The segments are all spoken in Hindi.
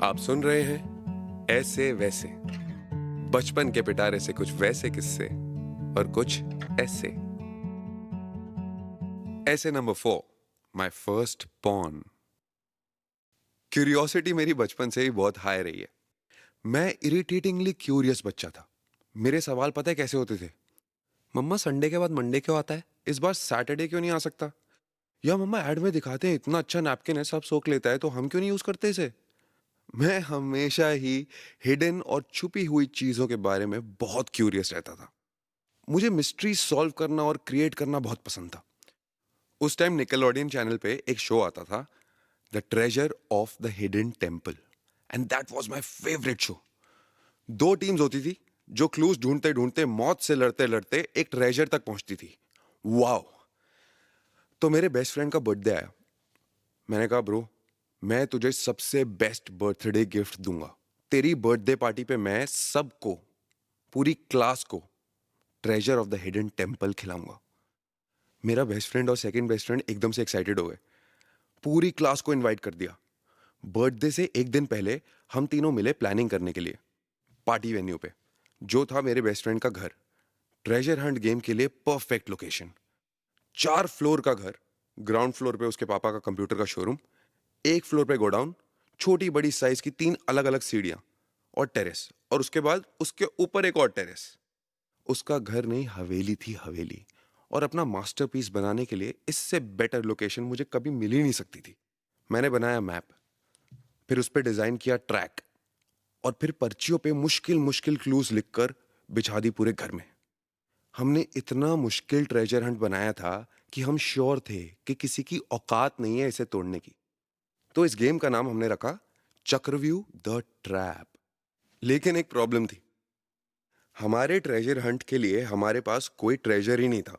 आप सुन रहे हैं ऐसे वैसे, बचपन के पिटारे से कुछ वैसे किस्से और कुछ ऐसे। ऐसे number 4, my first porn. Curiosity मेरी बचपन से ही बहुत हाई रही है। मैं इरिटेटिंगली क्यूरियस बच्चा था। मेरे सवाल पता है कैसे होते थे? मम्मा, संडे के बाद मंडे क्यों आता है? इस बार सैटरडे क्यों नहीं आ सकता? या मम्मा, ऐड में दिखाते हैं इतना अच्छा नैपकिन है, सब सोख लेता है, तो हम क्यों नहीं यूज करते इसे? मैं हमेशा ही हिडन और छुपी हुई चीजों के बारे में बहुत क्यूरियस रहता था। मुझे मिस्ट्री सॉल्व करना और क्रिएट करना बहुत पसंद था। उस टाइम निकलोडियन चैनल पे एक शो आता था, the treasure of the hidden temple, and that was my favourite show. दो टीम्स होती थी जो क्लूज ढूंढते ढूंढते मौत से लड़ते लड़ते एक ट्रेजर तक पहुंचती थी। वाओ! तो मेरे बेस्ट फ्रेंड का बर्थडे आया। मैंने कहा, ब्रो, मैं तुझे सबसे बेस्ट बर्थडे गिफ्ट दूंगा। तेरी बर्थडे पार्टी पे मैं सबको, पूरी क्लास को, treasure of the hidden temple खिलाऊंगा। मेरा बेस्ट फ्रेंड और सेकंड बेस्ट फ्रेंड एकदम से एक्साइटेड हो गए। पूरी क्लास को इनवाइट कर दिया। बर्थडे से एक दिन पहले हम तीनों मिले प्लानिंग करने के लिए, पार्टी वेन्यू पे, जो था मेरे बेस्ट फ्रेंड का घर। ट्रेजर हंट गेम के लिए परफेक्ट लोकेशन। 4 फ्लोर का घर, ग्राउंड फ्लोर पे उसके पापा का कंप्यूटर का शोरूम, एक फ्लोर पे गोडाउन, छोटी बड़ी साइज की 3 अलग अलग सीढ़ियां और टेरेस, और उसके बाद उसके ऊपर एक और टेरेस। उसका घर नहीं, हवेली थी, हवेली। और अपना मास्टरपीस बनाने के लिए इससे बेटर लोकेशन मुझे कभी मिल ही नहीं सकती थी। मैंने बनाया मैप, फिर उस पर डिजाइन किया ट्रैक, और फिर पर्चियों पे मुश्किल मुश्किल क्लूज लिखकर बिछा दी पूरे घर में। हमने इतना मुश्किल ट्रेजर हंट बनाया था कि हम श्योर थे कि किसी की औकात नहीं है इसे तोड़ने की। तो इस गेम का नाम हमने रखा चक्रव्यूह द ट्रैप। लेकिन एक प्रॉब्लम थी। हमारे ट्रेजर हंट के लिए हमारे पास कोई ट्रेजर ही नहीं था।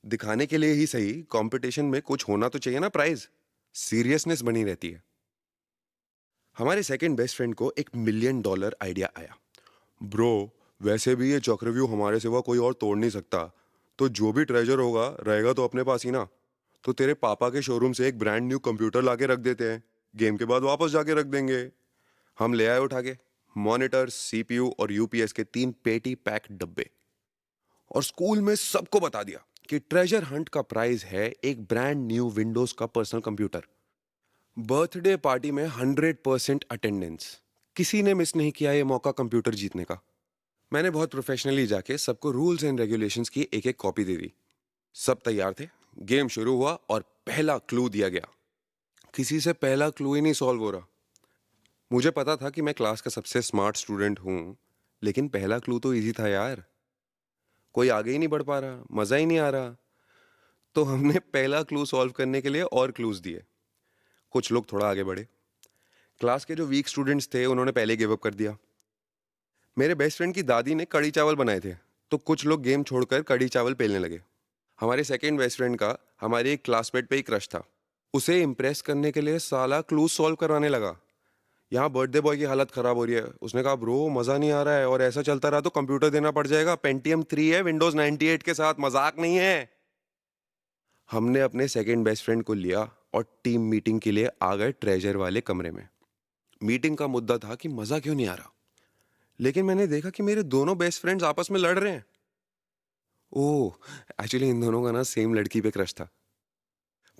दिखाने के लिए ही सही, कंपटीशन में कुछ होना तो चाहिए ना, प्राइज। सीरियसनेस बनी रहती है। हमारे सेकंड बेस्ट फ्रेंड को $1 मिलियन आइडिया आया। ब्रो, वैसे भी ये चक्रव्यूह हमारे सिवा कोई और तोड़ नहीं सकता, तो जो भी ट्रेजर होगा रहेगा तो अपने पास ही ना। तो तेरे पापा के शोरूम से एक ब्रांड न्यू कंप्यूटर लाके रख देते हैं, गेम के बाद वापस जाके रख देंगे। हम ले आए उठा के मॉनिटर, सीपीयू और यूपीएस के 3 पेटी पैक डब्बे, और स्कूल में सबको बता दिया कि ट्रेजर हंट का प्राइज है एक ब्रांड न्यू विंडोज का पर्सनल कंप्यूटर। बर्थडे पार्टी में 100% अटेंडेंस। किसी ने मिस नहीं किया ये मौका कंप्यूटर जीतने का। मैंने बहुत प्रोफेशनली जाके सबको रूल्स एंड रेगुलेशंस की एक एक कॉपी दे दी। सब तैयार थे। गेम शुरू हुआ और पहला क्लू दिया गया। किसी से पहला क्लू ही नहीं सॉल्व हो रहा। मुझे पता था कि मैं क्लास का सबसे स्मार्ट स्टूडेंट हूं, लेकिन पहला क्लू तो इजी था यार। कोई आगे ही नहीं बढ़ पा रहा, मजा ही नहीं आ रहा। तो हमने पहला क्लू सॉल्व करने के लिए और क्लूज दिए। कुछ लोग थोड़ा आगे बढ़े। क्लास के जो वीक स्टूडेंट्स थे उन्होंने पहले गिव अप कर दिया। मेरे बेस्ट फ्रेंड की दादी ने कड़ी चावल बनाए थे, तो कुछ लोग गेम छोड़कर कड़ी चावल पेलने लगे। हमारे सेकंड बेस्ट फ्रेंड का हमारे एक क्लासमेट पे ही क्रश था। उसे इम्प्रेस करने के लिए साला क्लूज सॉल्व करवाने लगा। यहाँ बर्थडे बॉय की हालत खराब हो रही है। उसने कहा, ब्रो, मजा नहीं आ रहा है, और ऐसा चलता रहा तो कंप्यूटर देना पड़ जाएगा। पेंटियम 3 है, विंडोज 98 के साथ, मजाक नहीं है। हमने अपने सेकंड बेस्ट फ्रेंड को लिया और टीम मीटिंग के लिए आ गए ट्रेजर वाले कमरे में। मीटिंग का मुद्दा था कि मजा क्यों नहीं आ रहा। लेकिन मैंने देखा कि मेरे दोनों बेस्ट फ्रेंड्स आपस में लड़ रहे हैं। ओह, एक्चुअली इन दोनों का ना सेम लड़की पे क्रश था।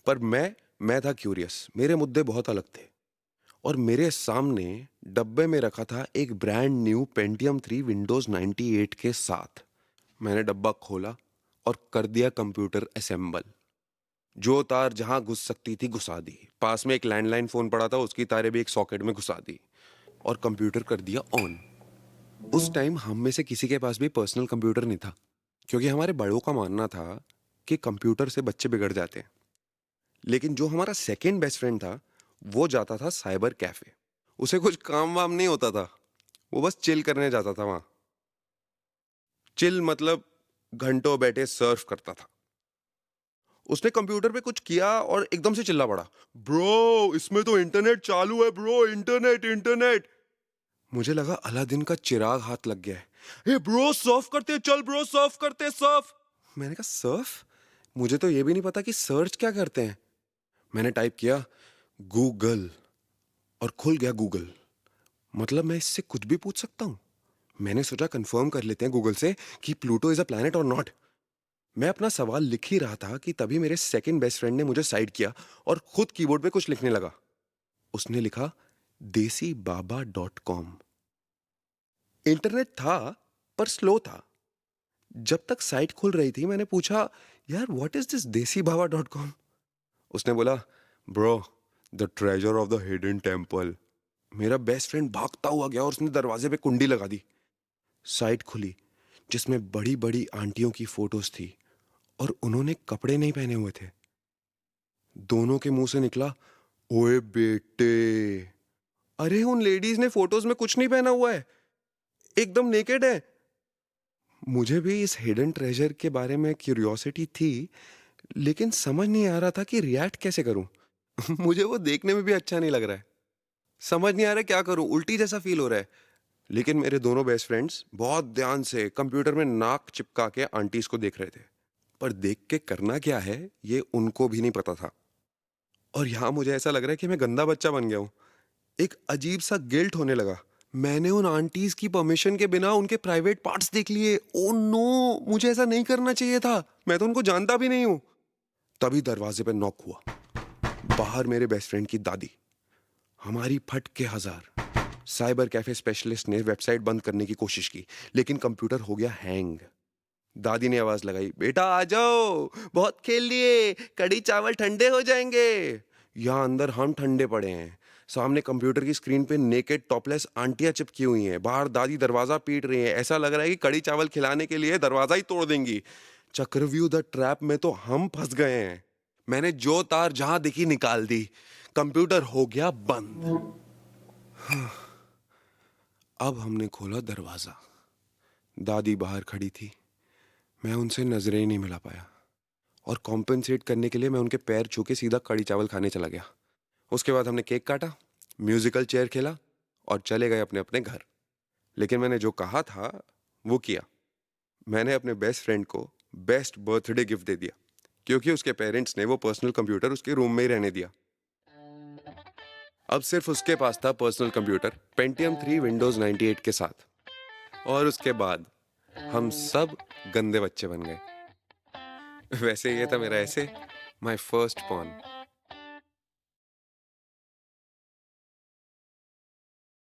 पर मैं था क्यूरियस। मेरे मुद्दे बहुत अलग थे। और मेरे सामने डब्बे में रखा था एक ब्रांड न्यू पेंटियम 3 विंडोज 98 के साथ। मैंने डब्बा खोला और कर दिया कंप्यूटर असेंबल। जो तार जहां घुस सकती थी घुसा दी। पास में एक लैंडलाइन फोन पड़ा था, उसकी तारें भी एक सॉकेट में घुसा दी, और कंप्यूटर कर दिया ऑन। उस टाइम हम में से किसी के पास भी पर्सनल कंप्यूटर नहीं था, क्योंकि हमारे बड़ों का मानना था कि कंप्यूटर से बच्चे बिगड़ जाते हैं। लेकिन जो हमारा सेकंड बेस्ट फ्रेंड था, वो जाता था साइबर कैफे। उसे कुछ काम वाम नहीं होता था, वो बस चिल करने जाता था वहां। चिल मतलब घंटों बैठे सर्फ करता था। उसने कंप्यूटर पे कुछ किया और एकदम से चिल्ला पड़ा, ब्रो, इसमें तो इंटरनेट चालू है, ब्रो, इंटरनेट इंटरनेट। मुझे लगा अलादीन का चिराग हाथ लग गया है। ए ब्रो, सर्फ करते, चल ब्रो, सर्फ करते, सर्फ। मैंने कहा, सर्फ? मुझे तो ये भी नहीं पता कि सर्च क्या करते हैं। मैंने टाइप किया गूगल, और खुल गया गूगल। मतलब मैं इससे कुछ भी पूछ सकता हूँ? मैंने सोचा कंफर्म कर लेते हैं गूगल से कि प्लूटो इज अ प्लैनेट और नॉट। मैं अपना सवाल लिख ही रहा था कि तभी मेरे सेकंड बेस्ट फ्रेंड ने मुझे साइड किया और खुद कीबोर्ड पे कुछ लिखने लगा। उसने लिखा देसी बाबा डॉट कॉम। इंटरनेट था पर स्लो था। जब तक साइट खुल रही थी मैंने पूछा, यार व्हाट इज दिस देसी बाबा डॉट कॉम? उसने बोला, bro, the treasure of the hidden temple. मेरा बेस्ट फ्रेंड भागता हुआ गया और उसने दरवाजे पे कुंडी लगा दी। साइट खुली जिसमें बड़ी बड़ी आंटियों की फोटोज थी और उन्होंने कपड़े नहीं पहने हुए थे। दोनों के मुंह से निकला, ओए बेटे, अरे उन लेडीज ने फोटोज में कुछ नहीं पहना हुआ है, एकदम नेकेड है। मुझे भी इस हिडन ट्रेजर के बारे में क्यूरियोसिटी थी, लेकिन समझ नहीं आ रहा था कि रिएक्ट कैसे करूं। मुझे वो देखने में भी अच्छा नहीं लग रहा है। समझ नहीं आ रहा है क्या करूं, उल्टी जैसा फील हो रहा है। लेकिन मेरे दोनों बेस्ट फ्रेंड्स बहुत ध्यान से कंप्यूटर में नाक चिपका के आंटीज को देख रहे थे, पर देख के करना क्या है ये उनको भी नहीं पता था। और यहाँ मुझे ऐसा लग रहा है कि मैं गंदा बच्चा बन गया हूँ। एक अजीब सा गिल्ट होने लगा। मैंने उन आंटीज की परमिशन के बिना उनके प्राइवेट पार्ट्स देख लिए। ओ नो, मुझे ऐसा नहीं करना चाहिए था। मैं तो उनको जानता भी नहीं हूँ। तभी दरवाजे पे नॉक हुआ। बाहर मेरे बेस्ट फ्रेंड की दादी। हमारी फट के हजार। साइबर कैफे स्पेशलिस्ट ने वेबसाइट बंद करने की कोशिश की, लेकिन कंप्यूटर हो गया हैंग। दादी ने आवाज लगाई, बेटा आ जाओ, बहुत खेल लिए, कड़ी चावल ठंडे हो जाएंगे। यहाँ अंदर हम ठंडे पड़े हैं। सामने कंप्यूटर की स्क्रीन पे नेकेड टॉपलेस आंटियां चिपकी हुई हैं। बाहर दादी दरवाजा पीट रही हैं। ऐसा लग रहा है कि कड़ी चावल खिलाने के लिए दरवाजा ही तोड़ देंगी। चक्रव्यूह द ट्रैप में तो हम फंस गए हैं। मैंने जो तार जहां दिखी निकाल दी। कंप्यूटर हो गया बंद। अब हमने खोला दरवाजा। दादी बाहर खड़ी थी। मैं उनसे नजरें ही नहीं मिला पाया और कॉम्पेंसेट करने के लिए मैं उनके पैर छू के सीधा कड़ी चावल खाने चला गया। उसके बाद हमने केक काटा, म्यूजिकल चेयर खेला और चले गए अपने अपने घर। लेकिन मैंने जो कहा था वो किया। मैंने अपने बेस्ट फ्रेंड को बेस्ट बर्थडे गिफ्ट दे दिया, क्योंकि उसके पेरेंट्स ने वो पर्सनल कंप्यूटर उसके रूम में ही रहने दिया। अब सिर्फ उसके पास था पर्सनल कंप्यूटर पेंटियम 3 विंडोज 98 के साथ। और उसके बाद हम सब गंदे बच्चे बन गए। वैसे ये था मेरा ऐसे, माय फर्स्ट पॉन।